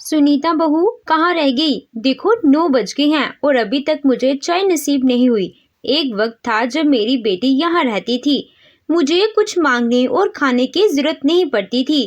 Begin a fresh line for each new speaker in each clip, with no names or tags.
सुनीता बहू कहाँ रह गई? देखो 9 बज गए हैं और अभी तक मुझे चाय नसीब नहीं हुई। एक वक्त था जब मेरी बेटी यहाँ रहती थी। मुझे कुछ मांगने और खाने की जरूरत नहीं पड़ती थी।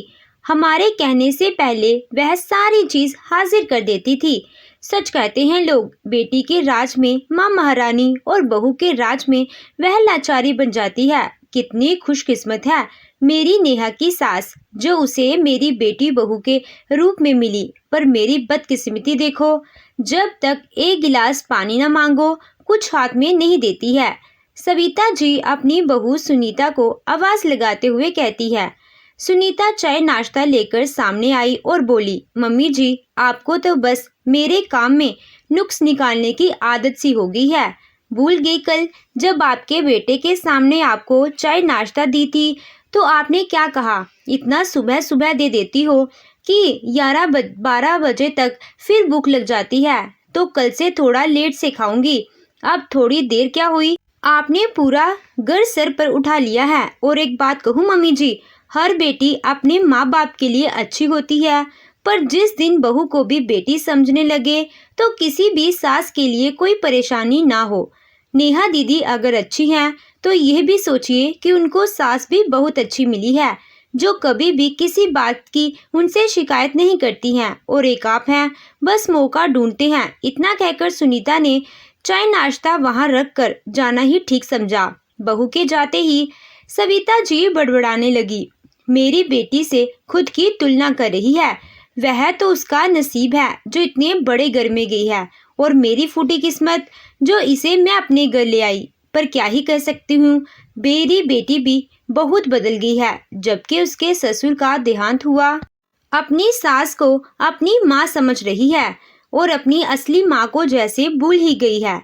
हमारे कहने से पहले वह सारी चीज हाजिर कर देती थी। सच कहते हैं लोग, बेटी के राज में माँ महारानी और बहू के राज में वह लाचारी बन जाती है। कितनी खुशकिस्मत है मेरी नेहा की सास, जो उसे मेरी बेटी बहू के रूप में मिली। पर मेरी बदकिस्मती देखो, जब तक एक गिलास पानी न मांगो कुछ हाथ में नहीं देती है। सविता जी अपनी बहू सुनीता को आवाज लगाते हुए कहती है। सुनीता चाय नाश्ता लेकर सामने आई और बोली, मम्मी जी आपको तो बस मेरे काम में नुक्स निकालने की आदत सी हो गई है। भूल गई कल जब आपके बेटे के सामने आपको चाय नाश्ता दी थी तो आपने क्या कहा? इतना सुबह सुबह दे देती हो कि 11-12 बजे तक फिर भूख लग जाती है, तो कल से थोड़ा लेट से खाऊंगी। अब थोड़ी देर क्या हुई, आपने पूरा घर सर पर उठा लिया है। और एक बात कहूँ मम्मी जी, हर बेटी अपने माँ बाप के लिए अच्छी होती है, पर जिस दिन बहू को भी बेटी समझने लगे तो किसी भी सास के लिए कोई परेशानी ना हो। नेहा दीदी अगर अच्छी हैं तो यह भी सोचिए कि उनको सास भी बहुत अच्छी मिली है, जो कभी भी किसी बात की उनसे शिकायत नहीं करती हैं। और एक आप हैं, बस मौका ढूंढते हैं। इतना कहकर सुनीता ने चाय नाश्ता वहां रख कर जाना ही ठीक समझा। बहू के जाते ही सविता जी बड़बड़ाने लगी। मेरी बेटी से खुद की तुलना कर रही है। वह तो उसका नसीब है जो इतने बड़े घर में गई है, और मेरी फूटी किस्मत जो इसे मैं अपने घर ले आई। पर क्या ही कह सकती हूँ, मेरी बेटी भी बहुत बदल गई है। जबकि उसके ससुर का देहांत हुआ, अपनी सास को अपनी माँ समझ रही है और अपनी असली माँ को जैसे भूल ही गई है।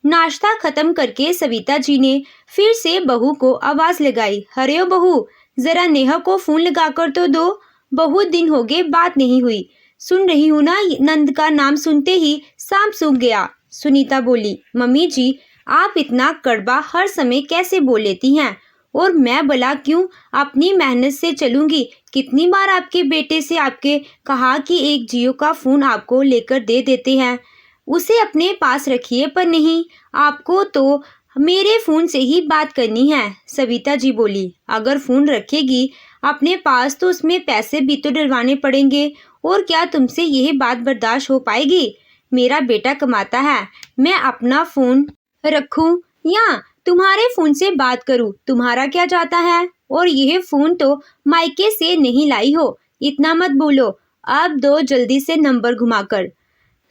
नाश्ता खत्म करके सविता जी ने फिर से बहू को आवाज लगाई, अरे ओ बहू, जरा नेहा को फोन लगाकर तो दो। बहुत दिन हो गए बात नहीं हुई। सुन रही हूँ ना, नंद का नाम सुनते ही सांप सूख गया। सुनीता बोली, मम्मी जी आप इतना कड़वा हर समय कैसे बोल लेती हैं? और मैं भला क्यों अपनी मेहनत से चलूंगी? कितनी बार आपके बेटे से आपके कहा कि एक जियो का फोन आपको लेकर दे देते हैं, उसे अपने पास रखिए, पर नहीं, आपको तो मेरे फोन से ही बात करनी है। सविता जी बोली, अगर फोन रखेगी अपने पास तो उसमें पैसे भी तो डलवाने पड़ेंगे, और क्या तुमसे यह बात बर्दाश्त हो पाएगी? मेरा बेटा कमाता है, मैं अपना फोन रखूं या तुम्हारे फोन से बात करूं, तुम्हारा क्या जाता है? और यह फोन तो मायके से नहीं लाई हो, इतना मत बोलो। अब दो जल्दी से नंबर घुमाकर।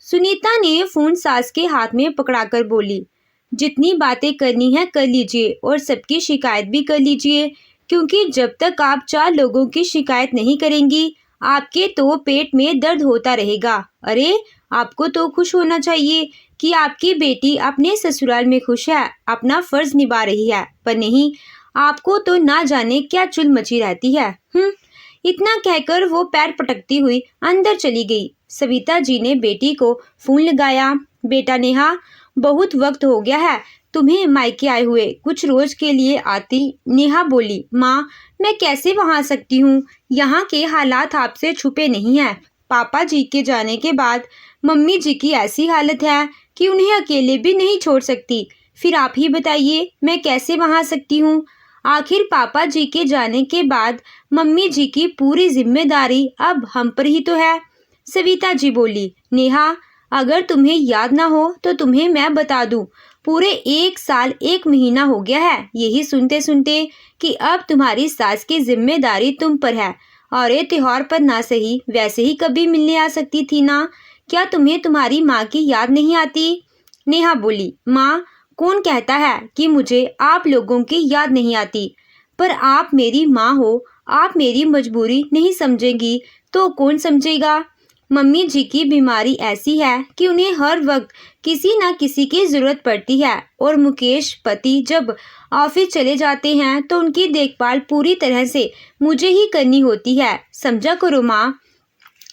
सुनीता ने फोन सास के हाथ में पकड़ाकर बोली, जितनी बातें करनी है कर लीजिए और सबकी शिकायत भी कर लीजिए, क्योंकि जब तक आप 4 लोगों की शिकायत नहीं करेंगी आपके तो पेट में दर्द होता रहेगा। अरे आपको तो खुश होना चाहिए कि आपकी बेटी अपने ससुराल में खुश है, अपना फर्ज निभा रही है, पर नहीं, आपको तो ना जाने क्या चुल मची रहती है। इतना कहकर वो पैर पटकती हुई अंदर चली गई। सविता जी ने बेटी को फोन लगाया। बेटा नेहा, बहुत वक्त हो गया है तुम्हें मायके आए हुए, कुछ रोज के लिए आती। नेहा बोली, माँ मैं कैसे वहाँ आ सकती हूँ? यहाँ के हालात आपसे छुपे नहीं हैं। पापा जी के जाने के बाद मम्मी जी की ऐसी हालत है कि उन्हें अकेले भी नहीं छोड़ सकती। फिर आप ही बताइए मैं कैसे वहाँ आ सकती हूँ? आखिर पापा जी के जाने के बाद मम्मी जी की पूरी जिम्मेदारी अब हम पर ही तो है। सविता जी बोली, नेहा अगर तुम्हें याद ना हो तो तुम्हें मैं बता दूं, पूरे 1 साल 1 महीना हो गया है यही सुनते सुनते कि अब तुम्हारी सास की जिम्मेदारी तुम पर है। और ये त्योहार पर ना सही वैसे ही कभी मिलने आ सकती थी ना। क्या तुम्हें तुम्हारी माँ की याद नहीं आती? नेहा बोली, माँ कौन कहता है कि मुझे आप लोगों की याद नहीं आती? पर आप मेरी माँ हो, आप मेरी मजबूरी नहीं समझेंगी तो कौन समझेगा? मम्मी जी की बीमारी ऐसी है कि उन्हें हर वक्त किसी न किसी की जरूरत पड़ती है, और मुकेश पति जब ऑफिस चले जाते हैं तो उनकी देखभाल पूरी तरह से मुझे ही करनी होती है। समझा करो माँ।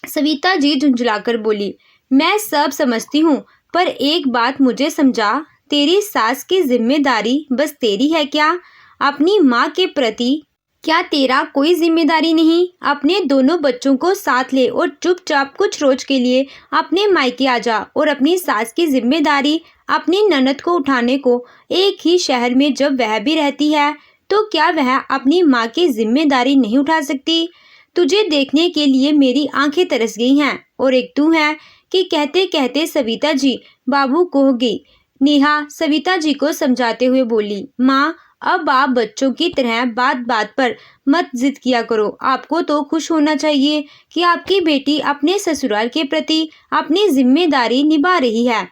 सविता जी झुंझलाकर बोली, मैं सब समझती हूँ, पर एक बात मुझे समझा, तेरी सास की जिम्मेदारी बस तेरी है क्या अपनी माँ के प्रति? क्या तेरा कोई जिम्मेदारी नहीं? अपने दोनों बच्चों को साथ ले और चुपचाप कुछ रोज के लिए अपने मायके आ जा और अपनी सास की जिम्मेदारी अपनी ननद को उठाने को, एक ही शहर में जब वह भी रहती है, तो क्या वह अपनी माँ की जिम्मेदारी नहीं उठा सकती? तुझे देखने के लिए मेरी आंखें तरस गई हैं और एक तू है कि कहते कहते सविता जी बाबू को गई। नेहा सविता जी को समझाते हुए बोली, माँ अब आप बच्चों की तरह बात बात पर मत जिद किया करो। आपको तो खुश होना चाहिए कि आपकी बेटी अपने ससुराल के प्रति अपनी जिम्मेदारी निभा रही है।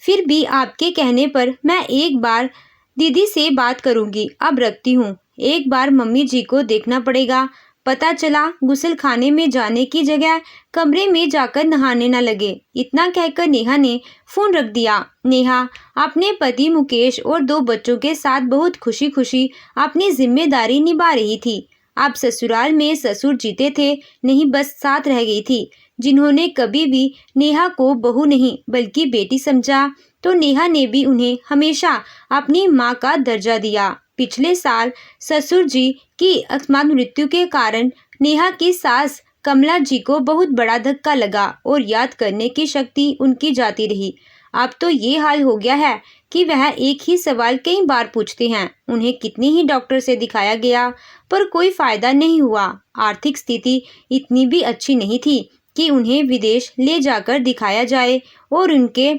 फिर भी आपके कहने पर मैं एक बार दीदी से बात करूंगी। अब रखती हूँ। एक बार मम्मी जी को देखना पड़ेगा। पता चला गुसल खाने में जाने की जगह कमरे में जाकर नहाने न लगे। इतना कहकर नेहा ने फोन रख दिया। नेहा अपने पति मुकेश और 2 बच्चों के साथ बहुत खुशी खुशी अपनी जिम्मेदारी निभा रही थी। अब ससुराल में ससुर जीते थे नहीं, बस साथ रह गई थी, जिन्होंने कभी भी नेहा को बहू नहीं बल्कि बेटी समझा, तो नेहा ने भी उन्हें हमेशा अपनी माँ का दर्जा दिया। पिछले साल ससुर जी की अकस्मात मृत्यु के कारण नेहा की सास कमला जी को बहुत बड़ा धक्का लगा और याद करने की शक्ति उनकी जाती रही। अब तो ये हाल हो गया है कि वह एक ही सवाल कई बार पूछते हैं। उन्हें कितनी ही डॉक्टर से दिखाया गया पर कोई फायदा नहीं हुआ। आर्थिक स्थिति इतनी भी अच्छी नहीं थी कि उन्हें विदेश ले जाकर दिखाया जाए और उनके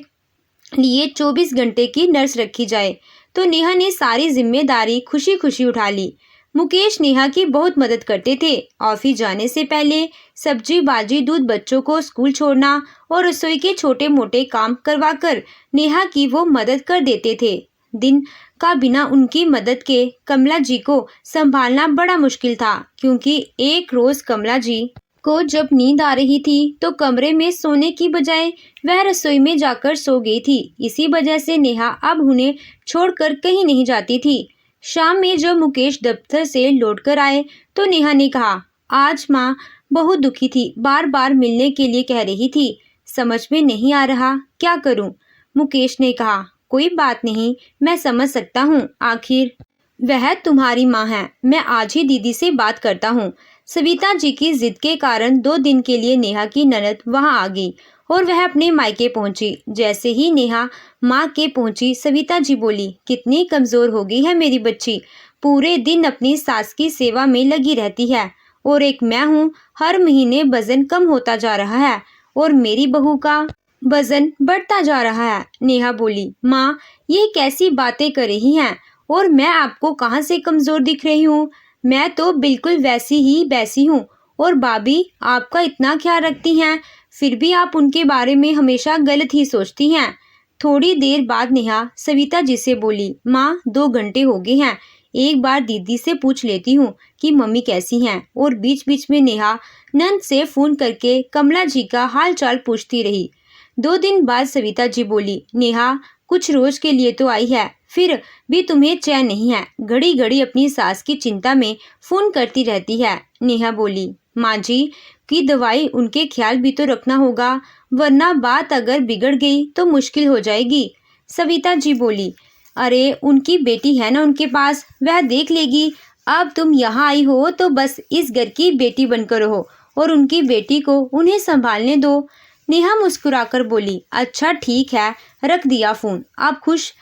लिए 24 घंटे की नर्स रखी जाए, तो नेहा ने सारी जिम्मेदारी खुशी खुशी उठा ली। मुकेश नेहा की बहुत मदद करते थे। ऑफिस जाने से पहले सब्जी बाजी दूध बच्चों को स्कूल छोड़ना और रसोई के छोटे मोटे काम करवाकर नेहा की वो मदद कर देते थे। दिन का बिना उनकी मदद के कमला जी को संभालना बड़ा मुश्किल था, क्योंकि एक रोज कमला जी को जब नींद आ रही थी तो कमरे में सोने की बजाय वह रसोई में जाकर सो गई थी। इसी वजह से नेहा अब उन्हें छोड़कर कहीं नहीं जाती थी। शाम में जब मुकेश दफ्तर से लौटकर आए तो नेहा ने कहा, आज माँ बहुत दुखी थी, बार बार मिलने के लिए कह रही थी, समझ में नहीं आ रहा क्या करूं। मुकेश ने कहा, कोई बात नहीं, मैं समझ सकता हूँ, आखिर वह तुम्हारी माँ है। मैं आज ही दीदी से बात करता हूँ। सविता जी की जिद के कारण 2 दिन के लिए नेहा की ननद वहां आ गई और वह अपने मायके पहुंची। जैसे ही नेहा माँ के पहुंची, सविता जी बोली, कितनी कमजोर हो गई है मेरी बच्ची, पूरे दिन अपनी सास की सेवा में लगी रहती है और एक मैं हूँ, हर महीने वजन कम होता जा रहा है और मेरी बहू का वजन बढ़ता जा रहा है। नेहा बोली, माँ ये कैसी बातें कर रही हैं और मैं आपको कहाँ से कमजोर दिख रही हूँ? मैं तो बिल्कुल वैसी ही वैसी हूँ और भाभी आपका इतना ख्याल रखती हैं, फिर भी आप उनके बारे में हमेशा गलत ही सोचती हैं। थोड़ी देर बाद नेहा सविता जी से बोली, माँ 2 घंटे हो गए हैं, एक बार दीदी से पूछ लेती हूँ कि मम्मी कैसी हैं। और बीच बीच में नेहा नंद से फोन करके कमला जी का हाल चाल पूछती रही। 2 दिन बाद सविता जी बोली, नेहा कुछ रोज के लिए तो आई है, फिर भी तुम्हें चैन नहीं है, घड़ी घड़ी अपनी सास की चिंता में फोन करती रहती है। नेहा बोली, माँ जी की दवाई उनके ख्याल भी तो रखना होगा, वरना बात अगर बिगड़ गई तो मुश्किल हो जाएगी। सविता जी बोली, अरे उनकी बेटी है ना उनके पास, वह देख लेगी। अब तुम यहाँ आई हो तो बस इस घर की बेटी बनकर रहो और उनकी बेटी को उन्हें संभालने दो। नेहा मुस्कुराकर बोली, अच्छा ठीक है, रख दिया फोन। आप खुश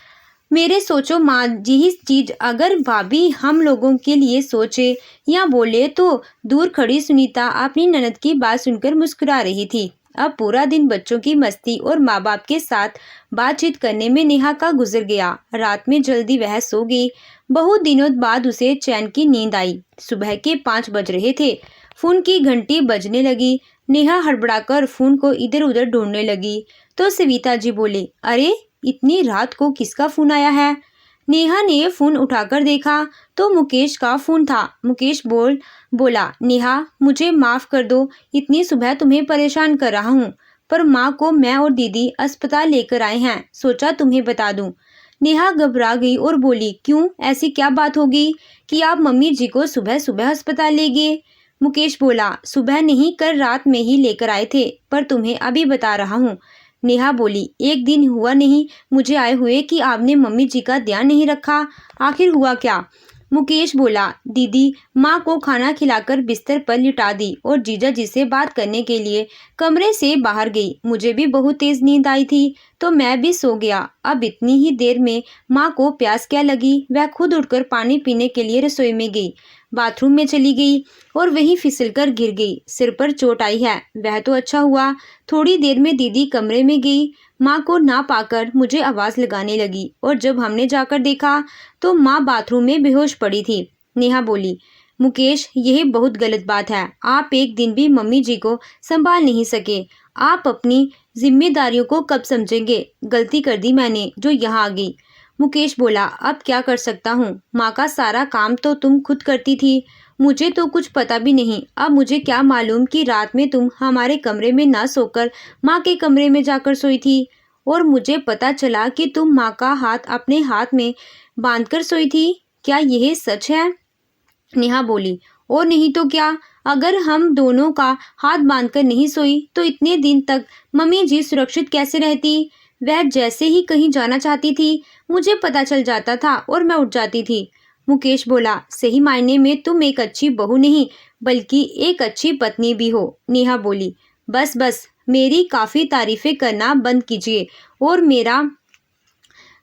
मेरे सोचो माँ जी ही चीज अगर भाभी हम लोगों के लिए सोचे या बोले तो। दूर खड़ी सुनीता अपनी ननद की बात सुनकर मुस्कुरा रही थी। अब पूरा दिन बच्चों की मस्ती और माँ बाप के साथ बातचीत करने में नेहा का गुजर गया। रात में जल्दी वह सो गई। बहुत दिनों बाद उसे चैन की नींद आई। सुबह के 5 बज रहे थे। फोन की घंटी बजने लगी। नेहा हड़बड़ाकर फोन को इधर उधर ढूंढने लगी तो सविता जी बोले, अरे इतनी रात को किसका फोन आया है? नेहा ने फोन उठाकर देखा तो मुकेश का फोन था। मुकेश बोला, नेहा मुझे माफ कर दो, इतनी सुबह तुम्हें परेशान कर रहा हूँ, पर माँ को मैं और दीदी अस्पताल लेकर आए हैं, सोचा तुम्हें बता दूं। नेहा घबरा गई और बोली, क्यों, ऐसी क्या बात हो गई कि आप मम्मी जी को सुबह सुबह अस्पताल ले गए? मुकेश बोला, सुबह नहीं, कल रात में ही लेकर आए थे, पर तुम्हें अभी बता रहा हूँ। नेहा बोली, एक दिन हुआ नहीं मुझे आए हुए कि आपने मम्मी जी का ध्यान नहीं रखा, आखिर हुआ क्या? मुकेश बोला। दीदी माँ को खाना खिलाकर बिस्तर पर लिटा दी और जीजा जी से बात करने के लिए कमरे से बाहर गई। मुझे भी बहुत तेज नींद आई थी तो मैं भी सो गया। अब इतनी ही देर में माँ को प्यास क्या लगी, वह खुद उठकर पानी पीने के लिए रसोई में गई, बाथरूम में चली गई और वहीं फिसलकर गिर गई। सिर पर चोट आई है। वह तो अच्छा हुआ। थोड़ी देर में दीदी कमरे में गई। माँ को ना पाकर मुझे आवाज़ लगाने लगी और जब हमने जाकर देखा तो माँ बाथरूम में बेहोश पड़ी थी। नेहा बोली, मुकेश यही बहुत गलत बात है। आप एक दिन भी मम्मी जी को संभाल नहीं सके। आप अपनी जिम्मेदारियों को कब समझेंगे? गलती कर दी मैंने जो यहाँ आ गई। मुकेश बोला, अब क्या कर सकता हूँ? माँ का सारा काम तो तुम खुद करती थी। मुझे तो कुछ पता भी नहीं। अब मुझे क्या मालूम कि रात में तुम हमारे कमरे में ना सोकर माँ के कमरे में जाकर सोई थी और मुझे पता चला कि तुम माँ का हाथ अपने हाथ में बांधकर सोई थी। क्या यह सच है? नेहा बोली, और नहीं तो क्या। अगर हम दोनों का हाथ बांधकर नहीं सोई तो इतने दिन तक मम्मी जी सुरक्षित कैसे रहती? वह जैसे ही कहीं जाना चाहती थी मुझे पता चल जाता था और मैं उठ जाती थी। मुकेश बोला, सही मायने में तुम एक अच्छी बहू नहीं बल्कि एक अच्छी पत्नी भी हो। नेहा बोली, बस बस मेरी काफ़ी तारीफें करना बंद कीजिए और मेरा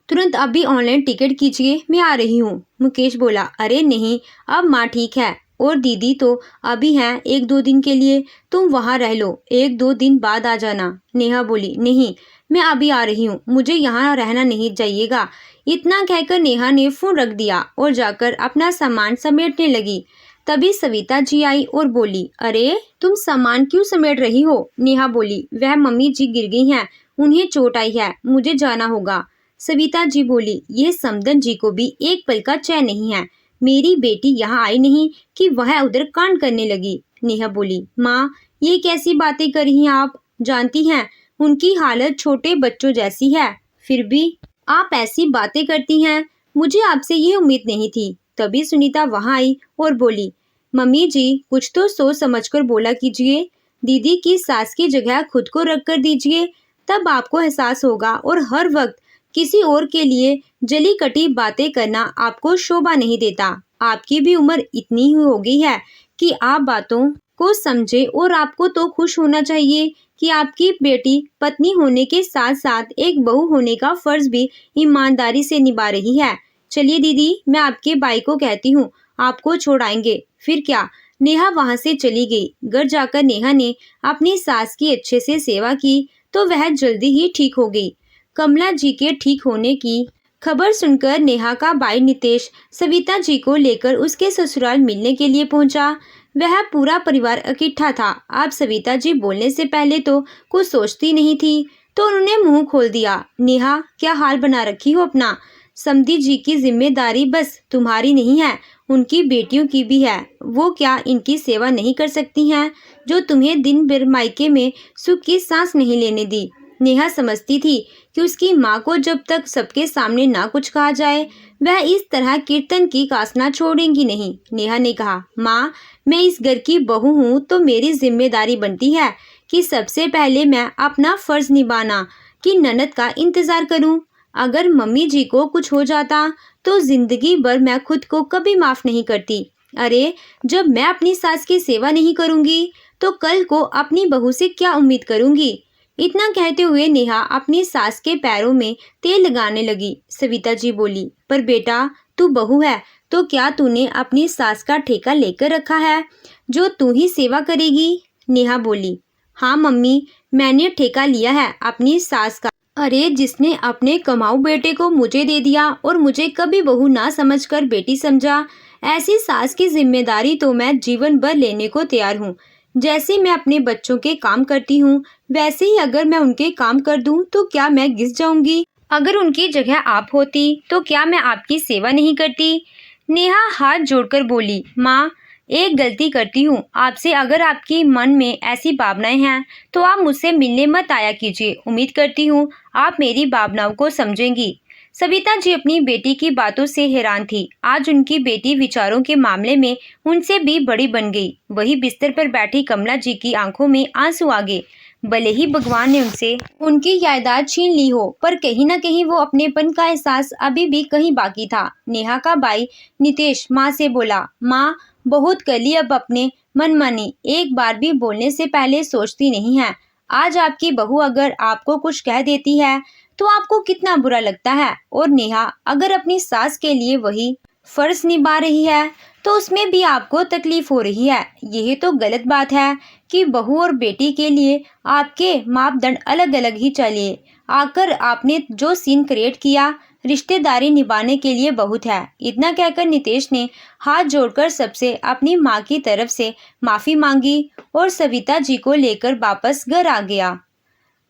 तुरंत अभी ऑनलाइन टिकट कीजिए, मैं आ रही हूँ। मुकेश बोला, अरे नहीं, अब माँ ठीक है और दीदी तो अभी हैं 1-2 दिन के लिए, तुम वहाँ रह लो, 1-2 दिन बाद आ जाना। नेहा बोली, नहीं मैं अभी आ रही हूँ, मुझे यहाँ रहना नहीं चाहिएगा। इतना कहकर नेहा ने फ़ोन रख दिया और जाकर अपना सामान समेटने लगी। तभी सविता जी आई और बोली, अरे तुम सामान क्यों समेट रही हो? नेहा बोली, वह मम्मी जी गिर गई हैं, उन्हें चोट आई है, मुझे जाना होगा। सविता जी बोली, यह समदन जी को भी एक पल का चैन नहीं है। मेरी बेटी यहाँ आई नहीं कि वह उधर कांड करने लगी। नेहा बोली, माँ ये कैसी बातें कर रही हैं आप? जानती हैं उनकी हालत छोटे बच्चों जैसी है, फिर भी आप ऐसी बातें करती हैं। मुझे आपसे ये उम्मीद नहीं थी। तभी सुनीता वहाँ आई और बोली, मम्मी जी कुछ तो सोच समझकर बोला कीजिए। दीदी की सास की जगह खुद को रख कर दीजिए, तब आपको एहसास होगा। और हर वक्त किसी और के लिए जली कटी बातें करना आपको शोभा नहीं देता। आपकी भी उम्र इतनी ही हो गई है कि आप बातों को समझे और आपको तो खुश होना चाहिए कि आपकी बेटी पत्नी होने के साथ साथ एक बहू होने का फर्ज भी ईमानदारी से निभा रही है। चलिए दीदी, मैं आपके भाई को कहती हूँ, आपको छोड़ आएंगे। फिर क्या? नेहा वहाँ से चली गई। घर जाकर नेहा ने अपनी सास की अच्छे से सेवा की तो वह जल्दी ही ठीक हो गई। कमला जी के ठीक होने की खबर सुनकर नेहा का भाई नितेश सविता जी को लेकर उसके ससुराल मिलने के लिए पहुंचा। वह पूरा परिवार इकट्ठा था। अब सविता जी बोलने से पहले तो कुछ सोचती नहीं थी तो उन्होंने मुंह खोल दिया, नेहा क्या हाल बना रखी हो अपना? समधी जी की जिम्मेदारी बस तुम्हारी नहीं है, उनकी बेटियों की भी है। वो क्या इनकी सेवा नहीं कर सकती हैं जो तुम्हें दिन भर मायके में सुख की सांस नहीं लेने दी? नेहा समझती थी कि उसकी माँ को जब तक सबके सामने ना कुछ कहा जाए वह इस तरह कीर्तन की कासना छोड़ेंगी नहीं। नेहा ने कहा, माँ मैं इस घर की बहू हूँ तो मेरी जिम्मेदारी बनती है कि सबसे पहले मैं अपना फर्ज निभाना कि ननद का इंतजार करूँ। अगर मम्मी जी को कुछ हो जाता तो जिंदगी भर मैं खुद को कभी माफ नहीं करती। अरे जब मैं अपनी सास की सेवा नहीं करूँगी तो कल को अपनी बहू से क्या उम्मीद करूँगी? इतना कहते हुए नेहा अपनी सास के पैरों में तेल लगाने लगी। सविता जी बोली, पर बेटा तू बहू है तो क्या तूने अपनी सास का ठेका लेकर रखा है जो तू ही सेवा करेगी? नेहा बोली, हाँ मम्मी मैंने ठेका लिया है अपनी सास का। अरे जिसने अपने कमाऊ बेटे को मुझे दे दिया और मुझे कभी बहू ना समझकर बेटी समझा, ऐसी सास की जिम्मेदारी तो मैं जीवन भर लेने को तैयार हूँ। जैसे मैं अपने बच्चों के काम करती हूँ वैसे ही अगर मैं उनके काम कर दूँ तो क्या मैं घिस जाऊंगी? अगर उनकी जगह आप होती तो क्या मैं आपकी सेवा नहीं करती? नेहा हाथ जोड़कर बोली, माँ एक गलती करती हूँ आपसे। अगर आपकी मन में ऐसी भावनाएं हैं तो आप मुझसे मिलने मत आया कीजिए। उम्मीद करती हूँ आप मेरी भावनाओं को समझेंगी। सविता जी अपनी बेटी की बातों से हैरान थी। आज उनकी बेटी विचारों के मामले में उनसे भी बड़ी बन गई। वही बिस्तर पर बैठी कमला जी की आंखों में आंसू आ गए। भले ही भगवान ने उनसे उनकी याददाश्त छीन ली हो, पर कहीं ना कहीं वो अपनेपन का एहसास अभी भी कहीं बाकी था। नेहा का भाई नितेश माँ से बोला, माँ बहुत कर ली अब अपने मनमानी, एक बार भी बोलने से पहले सोचती नहीं है। आज आपकी बहू अगर आपको कुछ कह देती है तो आपको कितना बुरा लगता है, और नेहा अगर अपनी सास के लिए वही फर्ज निभा रही है तो उसमें भी आपको तकलीफ हो रही है। यही तो गलत बात है कि बहू और बेटी के लिए आपके मापदंड अलग अलग ही चले। आकर आपने जो सीन क्रिएट किया रिश्तेदारी निभाने के लिए बहुत है। इतना कहकर नितेश ने हाथ जोड़कर सबसे अपनी माँ की तरफ से माफी मांगी और सविता जी को लेकर वापस घर आ गया।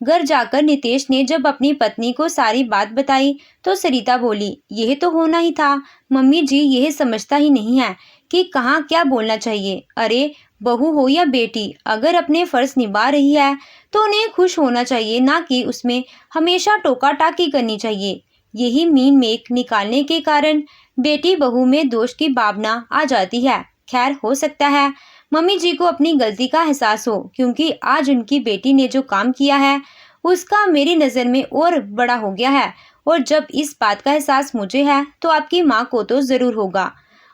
घर जाकर नितेश ने जब अपनी पत्नी को सारी बात बताई तो सरिता बोली, यह तो होना ही था। मम्मी जी यह समझता ही नहीं है कि कहाँ क्या बोलना चाहिए। अरे बहू हो या बेटी, अगर अपने फर्ज निभा रही है तो उन्हें खुश होना चाहिए, ना कि उसमें हमेशा टोका टाकी करनी चाहिए। यही मीन मेक निकालने के कारण बेटी बहू में दोष की भावना आ जाती है। खैर, हो सकता है मम्मी जी को अपनी गलती का एहसास हो, क्योंकि आज उनकी बेटी ने जो काम किया है उसका मेरी नज़र में और बड़ा हो गया है, और जब इस बात का एहसास मुझे है तो आपकी माँ को तो ज़रूर होगा।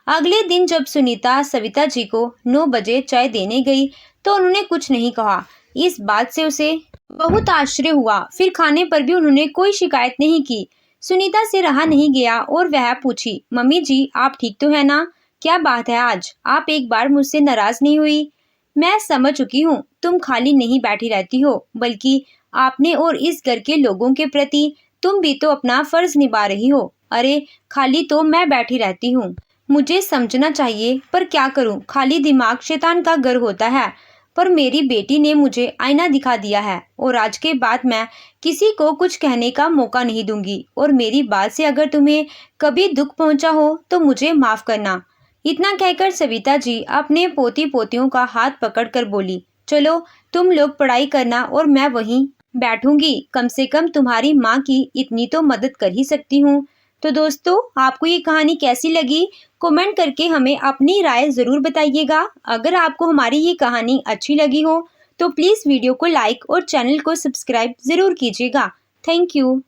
अगले दिन जब सुनीता सविता जी को 9 बजे चाय देने गई तो उन्होंने कुछ नहीं कहा। इस बात से उसे बहुत आश्चर्य हुआ। फिर खाने पर भी उन्होंने कोई शिकायत नहीं की। सुनीता से रहा नहीं गया और वह पूछी, मम्मी जी आप ठीक तो है ना? क्या बात है आज आप एक बार मुझसे नाराज नहीं हुई? मैं समझ चुकी हूँ तुम खाली नहीं बैठी रहती हो, बल्कि आपने और इस घर के लोगों के प्रति तुम भी तो अपना फर्ज निभा रही हो। अरे खाली तो मैं बैठी रहती हूँ, मुझे समझना चाहिए, पर क्या करूँ, खाली दिमाग शैतान का घर होता है। पर मेरी बेटी ने मुझे आईना दिखा दिया है और आज के बाद मैं किसी को कुछ कहने का मौका नहीं दूंगी, और मेरी बात से अगर तुम्हें कभी दुख पहुंचा हो तो मुझे माफ करना। इतना कहकर सविता जी अपने पोती पोतियों का हाथ पकड़कर बोली, चलो तुम लोग पढ़ाई करना और मैं वहीं बैठूंगी, कम से कम तुम्हारी माँ की इतनी तो मदद कर ही सकती हूँ। तो दोस्तों, आपको ये कहानी कैसी लगी कमेंट करके हमें अपनी राय ज़रूर बताइएगा। अगर आपको हमारी ये कहानी अच्छी लगी हो तो प्लीज़ वीडियो को लाइक और चैनल को सब्सक्राइब ज़रूर कीजिएगा। Thank you.